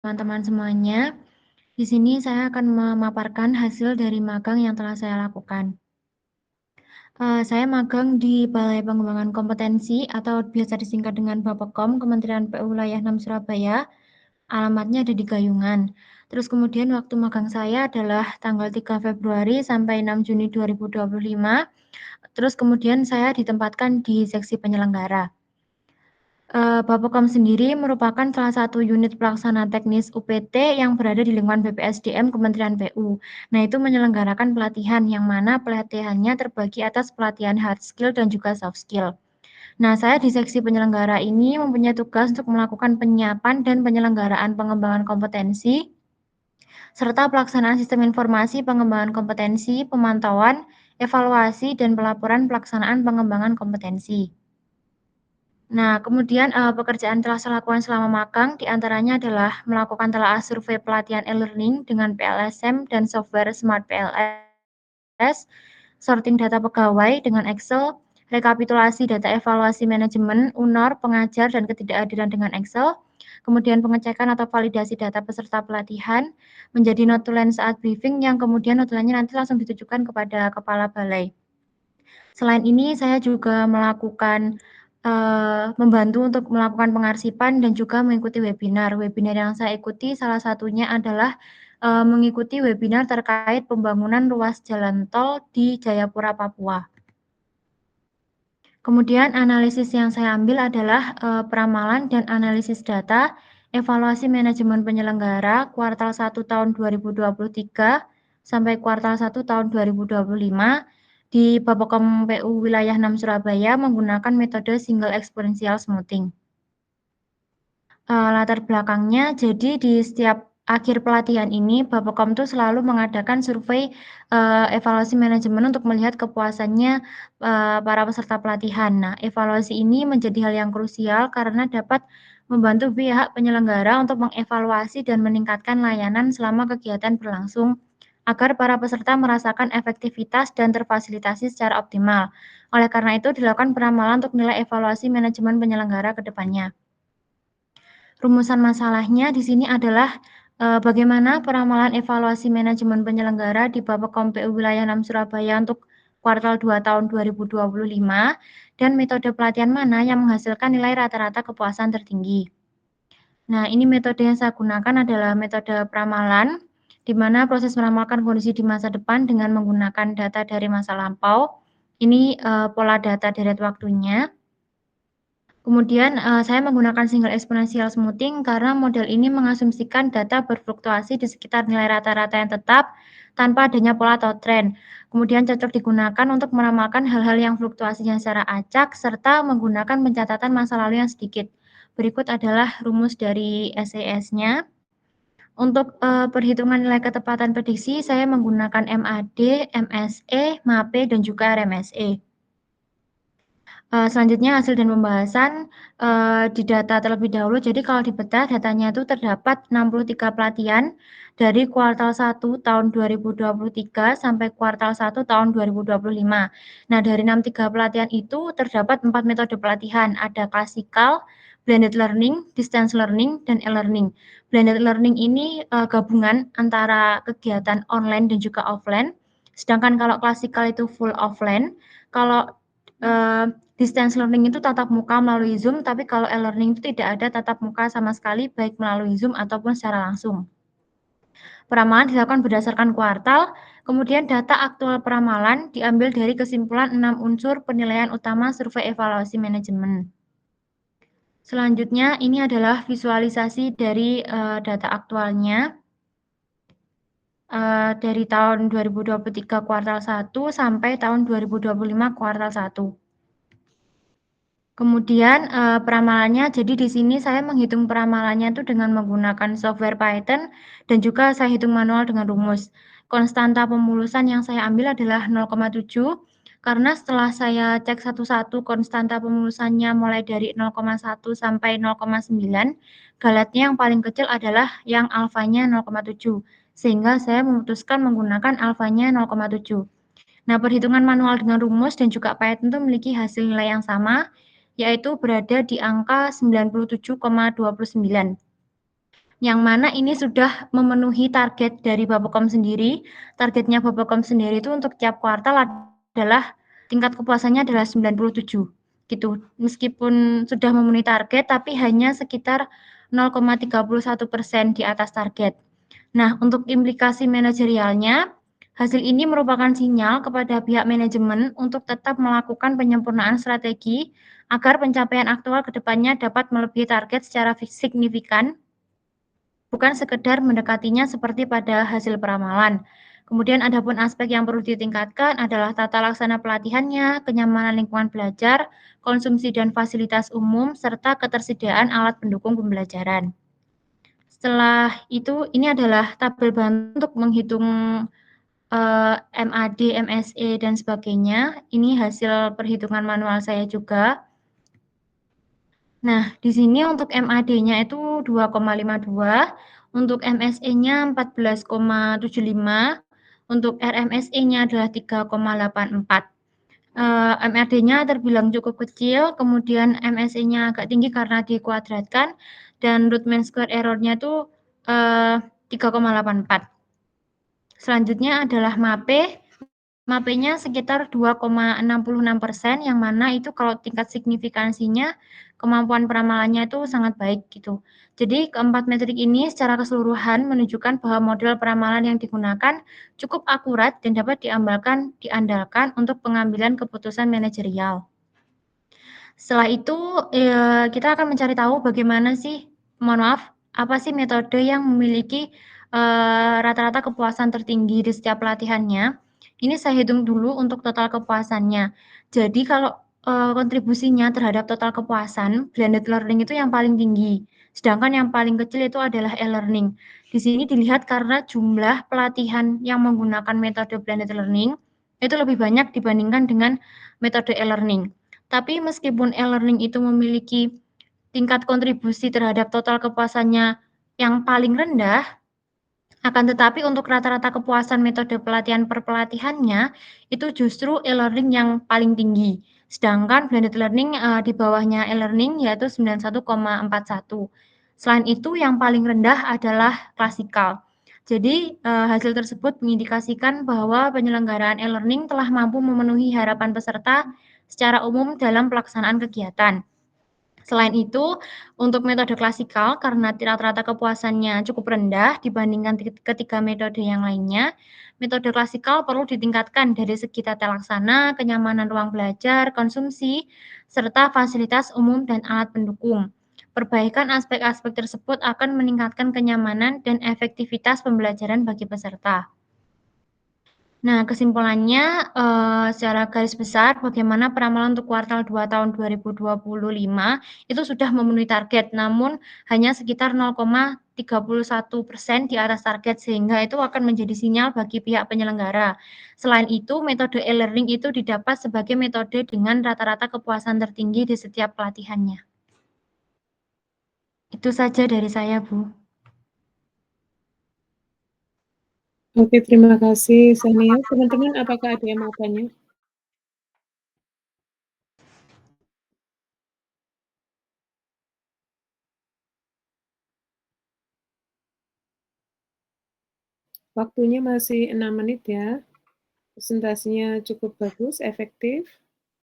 Teman-teman semuanya. Di sini saya akan memaparkan hasil dari magang yang telah saya lakukan. Saya magang di Balai Pengembangan Kompetensi atau biasa disingkat dengan Bapepkom, Kementerian PU Wilayah 6 Surabaya. Alamatnya ada di Gayungan. Terus kemudian waktu magang saya adalah tanggal 3 Februari sampai 6 Juni 2025. Terus kemudian saya ditempatkan di seksi penyelenggara. Bapepkom sendiri merupakan salah satu unit pelaksana teknis UPT yang berada di lingkungan BPSDM Kementerian PU. Nah, itu menyelenggarakan pelatihan yang mana pelatihannya terbagi atas pelatihan hard skill dan juga soft skill. Nah, saya di seksi penyelenggara ini mempunyai tugas untuk melakukan penyiapan dan penyelenggaraan pengembangan kompetensi, serta pelaksanaan sistem informasi pengembangan kompetensi, pemantauan, evaluasi, dan pelaporan pelaksanaan pengembangan kompetensi. Nah, kemudian pekerjaan telah saya lakukan selama magang diantaranya adalah melakukan telaah survei pelatihan e-learning dengan PLSM dan software Smart PLS, sorting data pegawai dengan Excel, rekapitulasi data evaluasi manajemen, UNOR, pengajar, dan ketidakhadiran dengan Excel, kemudian pengecekan atau validasi data peserta pelatihan, menjadi notulen saat briefing yang kemudian notulennya nanti langsung ditujukan kepada kepala balai. Selain ini, saya juga membantu untuk melakukan pengarsipan dan juga mengikuti webinar. Webinar yang saya ikuti salah satunya adalah mengikuti webinar terkait pembangunan ruas jalan tol di Jayapura, Papua. Kemudian analisis yang saya ambil adalah peramalan dan analisis data, evaluasi manajemen penyelenggara kuartal 1 tahun 2023 sampai kuartal 1 tahun 2025 di Bapepkom PU Wilayah 6 Surabaya menggunakan metode single exponential smoothing. Latar belakangnya, jadi di setiap akhir pelatihan ini, Bapepkom tuh selalu mengadakan survei evaluasi manajemen untuk melihat kepuasannya para peserta pelatihan. Nah, evaluasi ini menjadi hal yang krusial karena dapat membantu pihak penyelenggara untuk mengevaluasi dan meningkatkan layanan selama kegiatan berlangsung agar para peserta merasakan efektivitas dan terfasilitasi secara optimal. Oleh karena itu, dilakukan peramalan untuk nilai evaluasi manajemen penyelenggara ke depannya. Rumusan masalahnya di sini adalah bagaimana peramalan evaluasi manajemen penyelenggara di Bapepkom PU Wilayah 6 Surabaya untuk kuartal 2 tahun 2025 dan metode pelatihan mana yang menghasilkan nilai rata-rata kepuasan tertinggi. Nah, ini metode yang saya gunakan adalah metode peramalan, di mana proses meramalkan kondisi di masa depan dengan menggunakan data dari masa lampau. Ini pola data deret waktunya. Kemudian saya menggunakan single exponential smoothing karena model ini mengasumsikan data berfluktuasi di sekitar nilai rata-rata yang tetap tanpa adanya pola atau tren. Kemudian cocok digunakan untuk meramalkan hal-hal yang fluktuasinya secara acak serta menggunakan pencatatan masa lalu yang sedikit. Berikut adalah rumus dari SES-nya. Untuk perhitungan nilai ketepatan prediksi, saya menggunakan MAD, MSE, MAPE, dan juga RMSE. Selanjutnya hasil dan pembahasan di data terlebih dahulu. Jadi kalau di peta datanya itu terdapat 63 pelatihan dari kuartal 1 tahun 2023 sampai kuartal 1 tahun 2025. Nah, dari 63 pelatihan itu terdapat 4 metode pelatihan. Ada klasikal, blended learning, distance learning, dan e-learning. Blended learning ini gabungan antara kegiatan online dan juga offline. Sedangkan kalau klasikal itu full offline. Kalau distance learning itu tatap muka melalui Zoom, tapi kalau e-learning itu tidak ada tatap muka sama sekali, baik melalui Zoom ataupun secara langsung. Peramalan dilakukan berdasarkan kuartal, kemudian data aktual peramalan diambil dari kesimpulan 6 unsur penilaian utama survei evaluasi manajemen. Selanjutnya, ini adalah visualisasi dari data aktualnya dari tahun 2023 kuartal 1 sampai tahun 2025 kuartal 1. Kemudian peramalannya, jadi di sini saya menghitung peramalannya itu dengan menggunakan software Python dan juga saya hitung manual dengan rumus. Konstanta pemulusan yang saya ambil adalah 0,7 karena setelah saya cek satu-satu konstanta pemulusannya mulai dari 0,1 sampai 0,9, galatnya yang paling kecil adalah yang alfanya 0,7 sehingga saya memutuskan menggunakan alfanya 0,7. Nah, perhitungan manual dengan rumus dan juga Python itu memiliki hasil nilai yang sama, yaitu berada di angka 97,29. yang mana ini sudah memenuhi target dari Bapepom sendiri. Targetnya Bapepom sendiri itu untuk tiap kuartal adalah tingkat kepuasannya adalah 97 gitu. Meskipun sudah memenuhi target, tapi hanya sekitar 0,31% di atas target. Nah, untuk implikasi manajerialnya, hasil ini merupakan sinyal kepada pihak manajemen untuk tetap melakukan penyempurnaan strategi agar pencapaian aktual ke depannya dapat melebihi target secara signifikan, bukan sekedar mendekatinya seperti pada hasil peramalan. Kemudian adapun aspek yang perlu ditingkatkan adalah tata laksana pelatihannya, kenyamanan lingkungan belajar, konsumsi dan fasilitas umum, serta ketersediaan alat pendukung pembelajaran. Setelah itu, ini adalah tabel bantu untuk menghitung MAD, MSE, dan sebagainya. Ini hasil perhitungan manual saya juga. Nah, di sini untuk MAD-nya itu 2,52, untuk MSE-nya 14,75, untuk RMSE-nya adalah 3,84. MRD-nya terbilang cukup kecil, kemudian MSE-nya agak tinggi karena dikuadratkan, dan root mean square error-nya itu 3,84. Selanjutnya adalah MAPE. MAPE-nya sekitar 2,66%, yang mana itu kalau tingkat signifikansinya, kemampuan peramalannya itu sangat baik gitu. Jadi keempat metrik ini secara keseluruhan menunjukkan bahwa model peramalan yang digunakan cukup akurat dan dapat diandalkan untuk pengambilan keputusan manajerial. Setelah itu, kita akan mencari tahu bagaimana sih, mohon maaf, apa sih metode yang memiliki rata-rata kepuasan tertinggi di setiap pelatihannya. Ini saya hitung dulu untuk total kepuasannya. Jadi kalau kontribusinya terhadap total kepuasan, blended learning itu yang paling tinggi, sedangkan yang paling kecil itu adalah e-learning. Di sini dilihat karena jumlah pelatihan yang menggunakan metode blended learning itu lebih banyak dibandingkan dengan metode e-learning. Tapi meskipun e-learning itu memiliki tingkat kontribusi terhadap total kepuasannya yang paling rendah, akan tetapi untuk rata-rata kepuasan metode pelatihan per pelatihannya, itu justru e-learning yang paling tinggi. Sedangkan blended learning di bawahnya e-learning yaitu 91,41. Selain itu yang paling rendah adalah klasikal. Jadi hasil tersebut mengindikasikan bahwa penyelenggaraan e-learning telah mampu memenuhi harapan peserta secara umum dalam pelaksanaan kegiatan. Selain itu, untuk metode klasikal karena rata-rata kepuasannya cukup rendah dibandingkan ketiga metode yang lainnya, metode klasikal perlu ditingkatkan dari segi tata laksana, kenyamanan ruang belajar, konsumsi, serta fasilitas umum dan alat pendukung. Perbaikan aspek-aspek tersebut akan meningkatkan kenyamanan dan efektivitas pembelajaran bagi peserta. Nah, kesimpulannya, secara garis besar bagaimana peramalan untuk kuartal 2 tahun 2025 itu sudah memenuhi target, namun hanya sekitar 0,31% di atas target, sehingga itu akan menjadi sinyal bagi pihak penyelenggara. Selain itu, metode e-learning itu didapat sebagai metode dengan rata-rata kepuasan tertinggi di setiap pelatihannya. Itu saja dari saya, Bu. Oke, terima kasih, Sania. Teman-teman, apakah ada yang mau tanya? Waktunya masih 6 menit ya. Presentasinya cukup bagus, efektif.